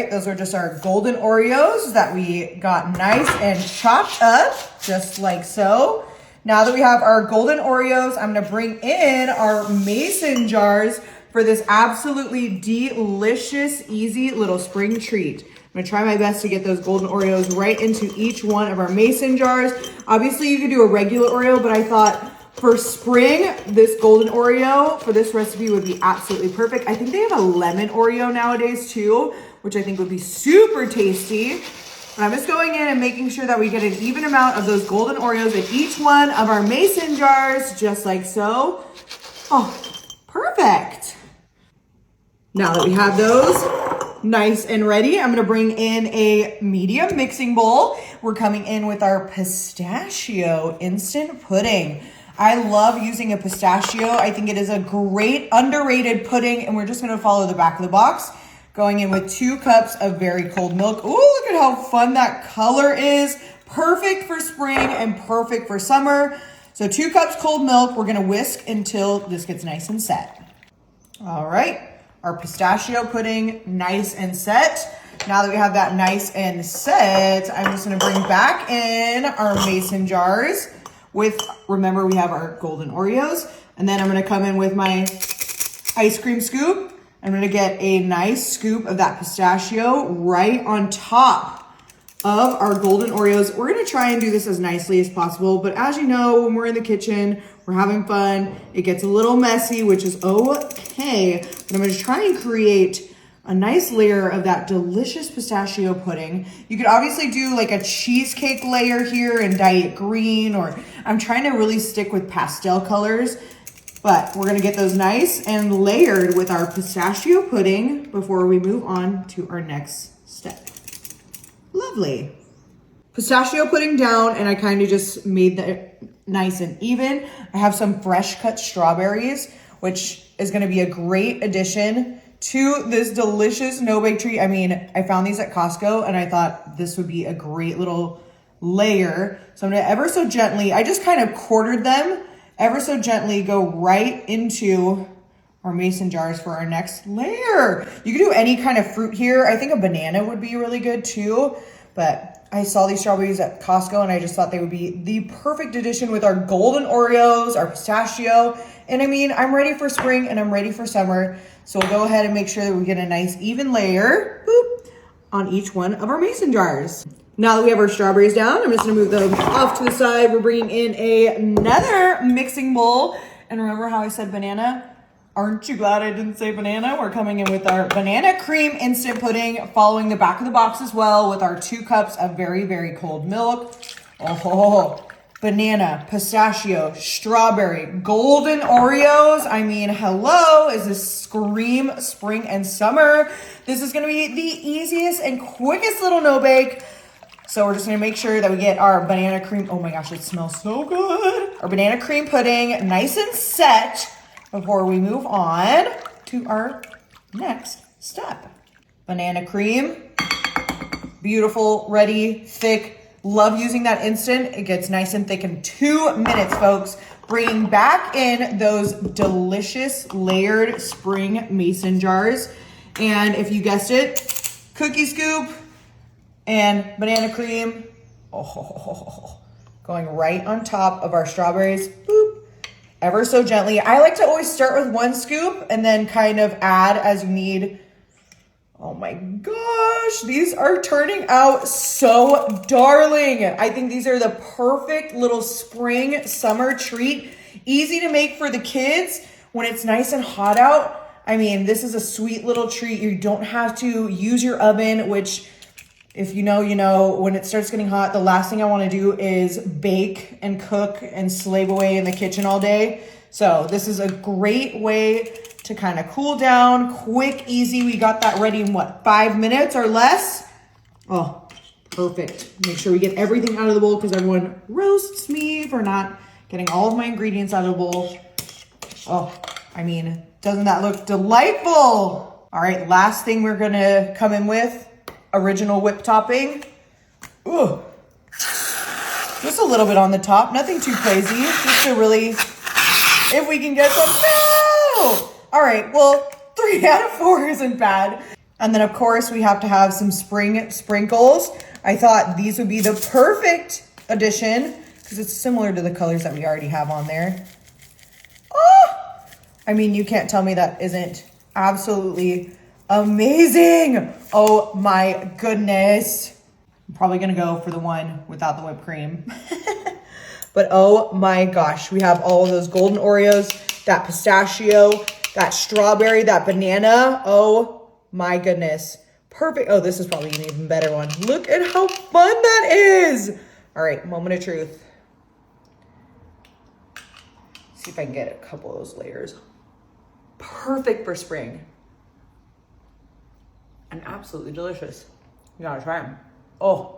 right, those are just our golden Oreos that we got nice and chopped up, just like so. Now that we have our golden Oreos, I'm gonna bring in our mason jars for this absolutely delicious, easy little spring treat. I'm gonna try my best to get those golden Oreos right into each one of our mason jars. Obviously you could do a regular Oreo, but I thought for spring, this golden Oreo for this recipe would be absolutely perfect. I think they have a lemon Oreo nowadays too, which I think would be super tasty. And I'm just going in and making sure that we get an even amount of those golden Oreos in each one of our mason jars, just like so. Oh, perfect. Now that we have those nice and ready, I'm gonna bring in a medium mixing bowl. We're coming in with our pistachio instant pudding. I love using a pistachio. I think it is a great underrated pudding, and we're just gonna follow the back of the box. Going in with 2 cups of very cold milk. Ooh, look at how fun that color is. Perfect for spring and perfect for summer. So 2 cups cold milk. We're gonna whisk until this gets nice and set. All right, our pistachio pudding nice and set. Now that we have that nice and set, I'm just gonna bring back in our mason jars with, remember we have our golden Oreos, and then I'm gonna come in with my ice cream scoop. I'm gonna get a nice scoop of that pistachio right on top of our golden Oreos. We're gonna try and do this as nicely as possible, but as you know, when we're in the kitchen, we're having fun, it gets a little messy, which is okay, but I'm gonna try and create a nice layer of that delicious pistachio pudding. You could obviously do like a cheesecake layer here and dye it green, or I'm trying to really stick with pastel colors, but we're gonna get those nice and layered with our pistachio pudding before we move on to our next step. Lovely. Pistachio pudding down, and I kind of just made that nice and even. I have some fresh cut strawberries, which is gonna be a great addition to this delicious no-bake treat. I mean, I found these at Costco and I thought this would be a great little layer. So I'm gonna ever so gently, I just kind of quartered them, ever so gently go right into our mason jars for our next layer. You can do any kind of fruit here. I think a banana would be really good too, but I saw these strawberries at Costco and I just thought they would be the perfect addition with our golden Oreos, our pistachio. And I mean, I'm ready for spring and I'm ready for summer. So we'll go ahead and make sure that we get a nice even layer, boop, on each one of our mason jars. Now that we have our strawberries down, I'm just gonna move them off to the side. We're bringing in another mixing bowl. And remember how I said banana? Aren't you glad I didn't say banana? We're coming in with our banana cream instant pudding, following the back of the box as well with our 2 cups of very, very cold milk. Oh, banana, pistachio, strawberry, golden Oreos. I mean, hello, is this scream spring and summer? This is gonna be the easiest and quickest little no-bake. So we're just gonna make sure that we get our banana cream. Oh my gosh, it smells so good. Our banana cream pudding nice and set before we move on to our next step. Banana cream, beautiful, ready, thick. Love using that instant. It gets nice and thick in 2 minutes, folks. Bringing back in those delicious layered spring mason jars. And if you guessed it, cookie scoop and banana cream. Oh, going right on top of our strawberries. Boop. Ever so gently. I like to always start with 1 scoop and then kind of add as you need. Oh my gosh, these are turning out so darling. I think these are the perfect little spring summer treat. Easy to make for the kids when it's nice and hot out. I mean, this is a sweet little treat. You don't have to use your oven, which if you know, you know, when it starts getting hot, the last thing I want to do is bake and cook and slave away in the kitchen all day. So this is a great way to kind of cool down, quick, easy. We got that ready in what, 5 minutes or less? Oh, perfect. Make sure we get everything out of the bowl because everyone roasts me for not getting all of my ingredients out of the bowl. Oh, I mean, doesn't that look delightful? All right, last thing we're gonna come in with, original whip topping. Ooh, just a little bit on the top, nothing too crazy, just to really, if we can get some, no! All right, well, 3 out of 4 isn't bad. And then of course we have to have some spring sprinkles. I thought these would be the perfect addition because it's similar to the colors that we already have on there. Oh, I mean, you can't tell me that isn't absolutely amazing. Oh my goodness. I'm probably gonna go for the one without the whipped cream. But oh my gosh, we have all of those golden Oreos, that pistachio, that strawberry, that banana. Oh my goodness. Perfect. Oh, this is probably an even better one. Look at how fun that is. All right, moment of truth. See if I can get a couple of those layers. Perfect for spring. And absolutely delicious. You gotta try them. Oh,